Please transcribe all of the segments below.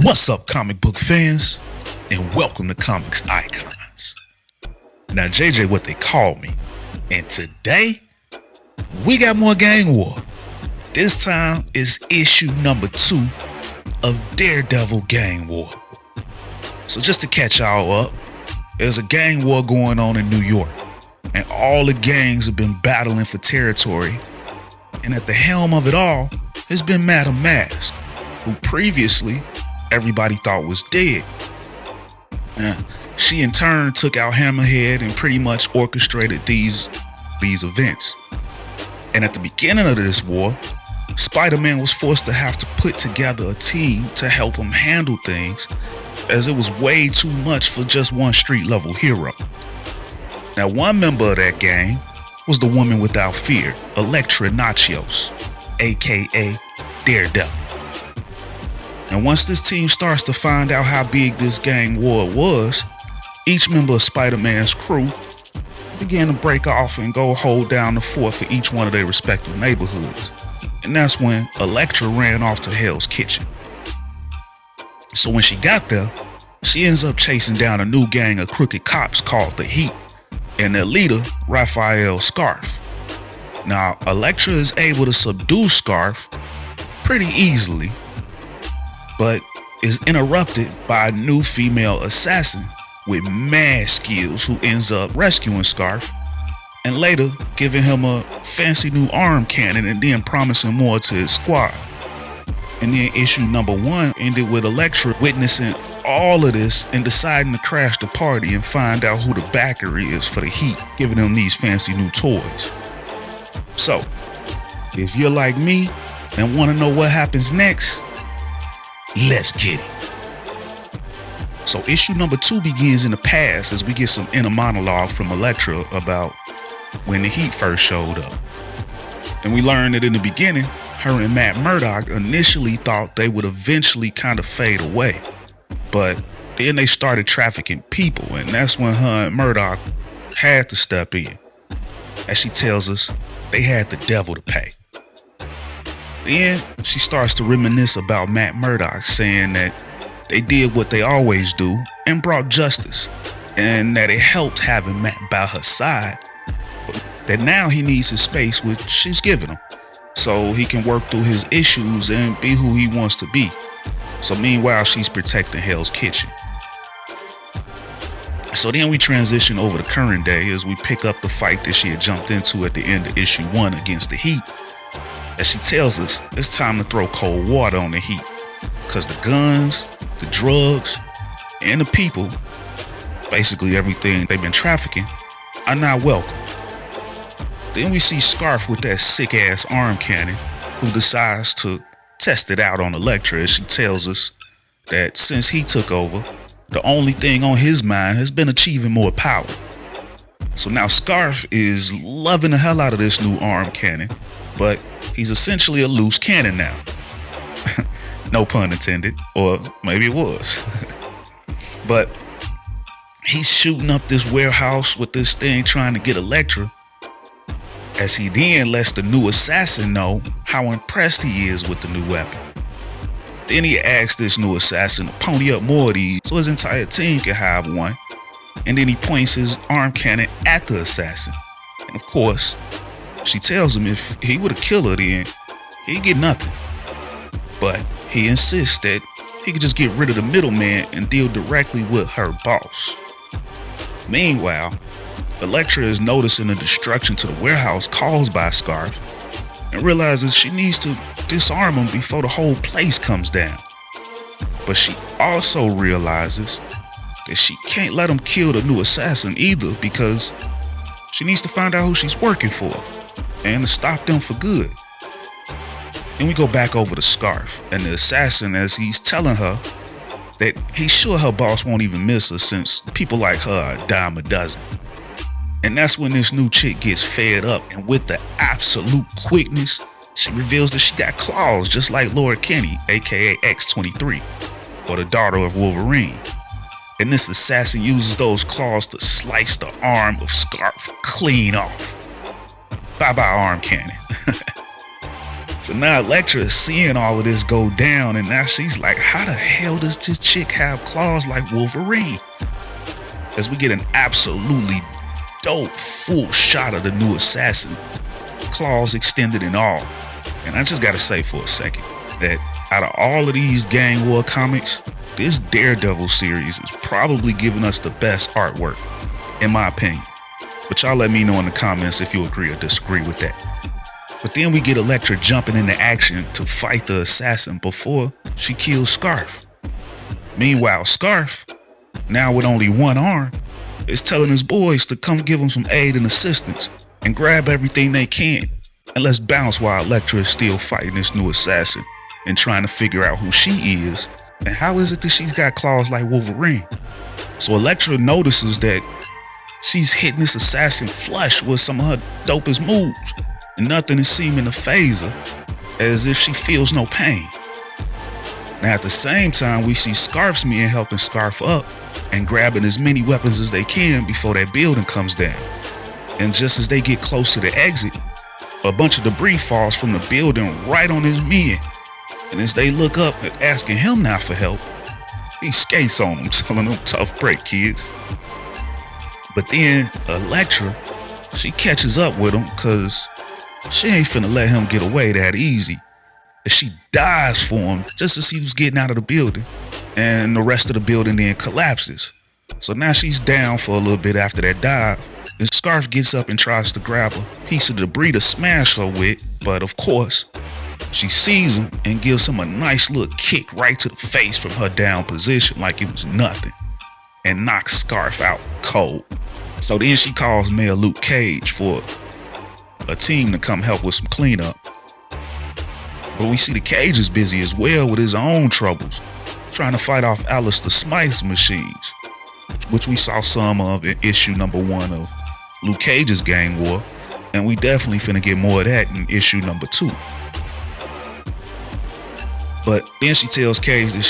What's up, comic book fans? And welcome to Comics Icons. Now, JJ, what they call me. And today, we got more gang war. This time is issue number 2 of Daredevil Gang War. So just to catch y'all up, there's a gang war going on in New York. And all the gangs have been battling for territory. And at the helm of it all has been Madam Mask, who previously everybody thought was dead. Now, she in turn took out Hammerhead and pretty much orchestrated these events. And at the beginning of this war, Spider-Man was forced to have to put together a team to help him handle things, as it was way too much for just one street level hero. Now, one member of that gang was the woman without fear, Elektra Nachios, aka Daredevil. And once this team starts to find out how big this gang war was, each member of Spider-Man's crew began to break off and go hold down the fort for each one of their respective neighborhoods. And that's when Elektra ran off to Hell's Kitchen. So when she got there, she ends up chasing down a new gang of crooked cops called the Heat, and their leader, Raphael Scarf. Now, Elektra is able to subdue Scarf pretty easily, but is interrupted by a new female assassin with mad skills who ends up rescuing Scarf and later giving him a fancy new arm cannon and then promising more to his squad. And then issue number 1 ended with Elektra witnessing all of this and deciding to crash the party and find out who the backer is for the Heat, giving them these fancy new toys. So, if you're like me and want to know what happens next, let's get it. So issue number 2 begins in the past as we get some inner monologue from Elektra about when the Heat first showed up. And we learn that in the beginning, her and Matt Murdock initially thought they would eventually kind of fade away. But then they started trafficking people, and that's when her and Murdock had to step in. As she tells us, they had the devil to pay. Then she starts to reminisce about Matt Murdock, saying that they did what they always do and brought justice, and that it helped having Matt by her side, but that now he needs his space, which she's giving him, so he can work through his issues and be who he wants to be. So meanwhile, she's protecting Hell's Kitchen. So then we transition over to current day as we pick up the fight that she had jumped into at the end of issue 1 against the Heat. As she tells us, it's time to throw cold water on the Heat, because the guns, the drugs, and the people, basically everything they've been trafficking, are not welcome. Then we see Scarf with that sick-ass arm cannon, who decides to test it out on Elektra, as she tells us that since he took over, the only thing on his mind has been achieving more power. So now Scarf is loving the hell out of this new arm cannon, but he's essentially a loose cannon now. No pun intended, or maybe it was. But he's shooting up this warehouse with this thing trying to get Elektra, as he then lets the new assassin know how impressed he is with the new weapon. Then he asks this new assassin to pony up more of these so his entire team can have one, and then he points his arm cannon at the assassin. And of course, she tells him if he would have killed her, then he'd get nothing. But he insists that he could just get rid of the middleman and deal directly with her boss. Meanwhile, Elektra is noticing the destruction to the warehouse caused by Scarf and realizes she needs to disarm him before the whole place comes down. But she also realizes that she can't let him kill the new assassin either, because she needs to find out who she's working for and to stop them for good. Then we go back over to Scarf and the assassin, as he's telling her that he's sure her boss won't even miss her, since people like her are a dime a dozen. And that's when this new chick gets fed up, and with the absolute quickness, she reveals that she got claws just like Laura Kinney, aka X-23, or the daughter of Wolverine. And this assassin uses those claws to slice the arm of Scarf clean off. Bye-bye arm cannon. So now Elektra is seeing all of this go down, and now she's like, how the hell does this chick have claws like Wolverine? As we get an absolutely dope full shot of the new assassin, claws extended and all. And I just gotta say for a second that out of all of these gang war comics, this Daredevil series is probably giving us the best artwork, in my opinion. But y'all let me know in the comments if you agree or disagree with that. But then we get Elektra jumping into action to fight the assassin before she kills Scarf. Meanwhile, Scarf, now with only one arm, is telling his boys to come give him some aid and assistance and grab everything they can. And let's bounce while Elektra is still fighting this new assassin and trying to figure out who she is and how is it that she's got claws like Wolverine. So Elektra notices that she's hitting this assassin flush with some of her dopest moves, and nothing is seeming to faze her, as if she feels no pain. Now at the same time, we see Scarf's men helping Scarf up and grabbing as many weapons as they can before that building comes down. And just as they get close to the exit, a bunch of debris falls from the building right on his men. And as they look up and asking him now for help, he skates on them, telling them tough break, kids. But then Elektra, she catches up with him because she ain't finna let him get away that easy. And she dives for him just as he was getting out of the building. And the rest of the building then collapses. So now she's down for a little bit after that dive. And Scarf gets up and tries to grab a piece of debris to smash her with. But of course, she sees him and gives him a nice little kick right to the face from her down position like it was nothing. And knocks Scarf out cold. So then she calls Mayor Luke Cage for a team to come help with some cleanup. But we see the Cage is busy as well with his own troubles, trying to fight off Alistair Smythe's machines, which we saw some of in issue number 1 of Luke Cage's Gang War, and we definitely finna get more of that in issue number 2. But then she tells Cage that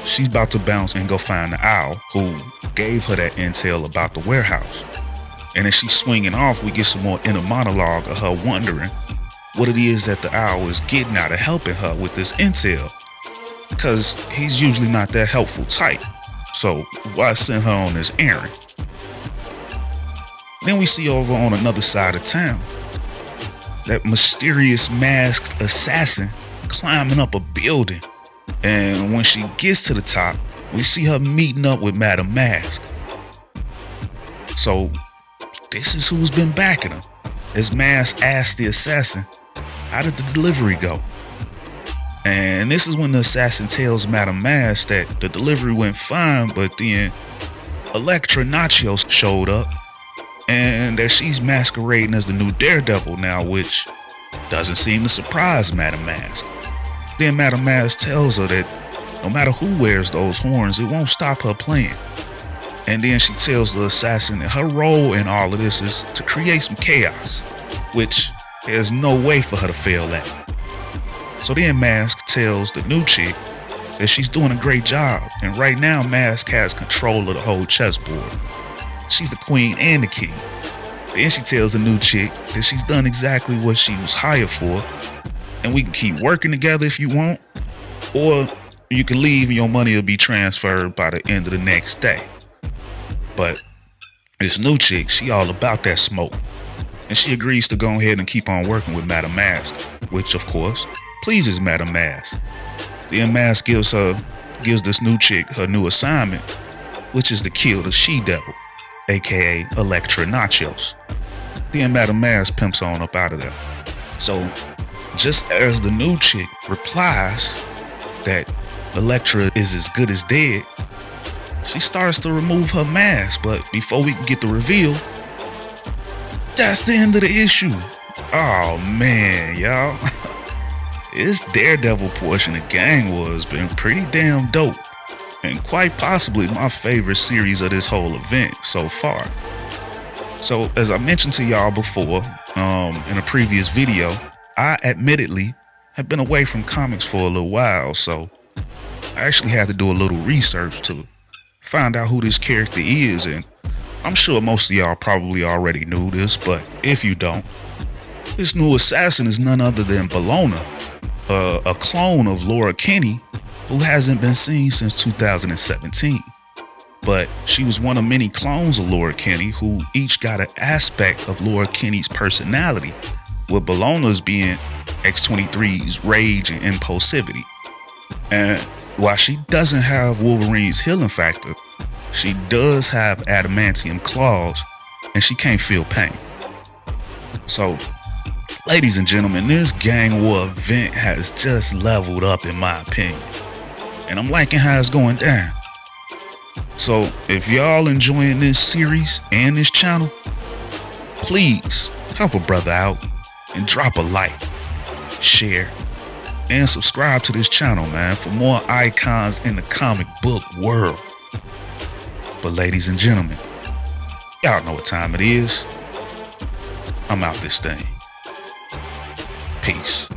she's about to bounce and go find the owl who gave her that intel about the warehouse. And as she's swinging off, we get some more inner monologue of her wondering what it is that the owl is getting out of helping her with this intel, because he's usually not that helpful type. So why send her on this errand? Then we see over on another side of town that mysterious masked assassin climbing up a building. And when she gets to the top, we see her meeting up with Madam Mask. So this is who's been backing her. As Mask asks the assassin, how did the delivery go? And this is when the assassin tells Madam Mask that the delivery went fine, but then Elektra Nachos showed up and that she's masquerading as the new Daredevil now, which doesn't seem to surprise Madam Mask. Then Madam Mask tells her that no matter who wears those horns, it won't stop her playing. And then she tells the assassin that her role in all of this is to create some chaos, which there's no way for her to fail at. So then Mask tells the new chick that she's doing a great job, and right now Mask has control of the whole chessboard. She's the queen and the king. Then she tells the new chick that she's done exactly what she was hired for, and we can keep working together if you want, or you can leave and your money will be transferred by the end of the next day. But this new chick, she all about that smoke, and she agrees to go ahead and keep on working with Madam Mask, which of course pleases Madam Mask. Then Mask gives this new chick her new assignment, which is to kill the she-devil, aka Elektra Nachos. Then Madam Mask pimps on up out of there. So just as the new chick replies that Elektra is as good as dead, she starts to remove her mask, but before we can get the reveal, that's the end of the issue. Oh man, y'all. This Daredevil portion of Gang War has been pretty damn dope, and quite possibly my favorite series of this whole event so far. So as I mentioned to y'all before, in a previous video, I admittedly have been away from comics for a little while, so I actually had to do a little research to find out who this character is, and I'm sure most of y'all probably already knew this, but if you don't, this new assassin is none other than Bologna, a clone of Laura Kinney who hasn't been seen since 2017. But she was one of many clones of Laura Kinney who each got an aspect of Laura Kinney's personality, with Bellona's being X-23's rage and impulsivity. And while she doesn't have Wolverine's healing factor, she does have adamantium claws, and she can't feel pain. So, ladies and gentlemen, this gang war event has just leveled up in my opinion, and I'm liking how it's going down. So if y'all enjoying this series and this channel, please help a brother out and drop a like, share, and subscribe to this channel, man, for more icons in the comic book world. But ladies and gentlemen, y'all know what time it is. I'm out this thing. Peace.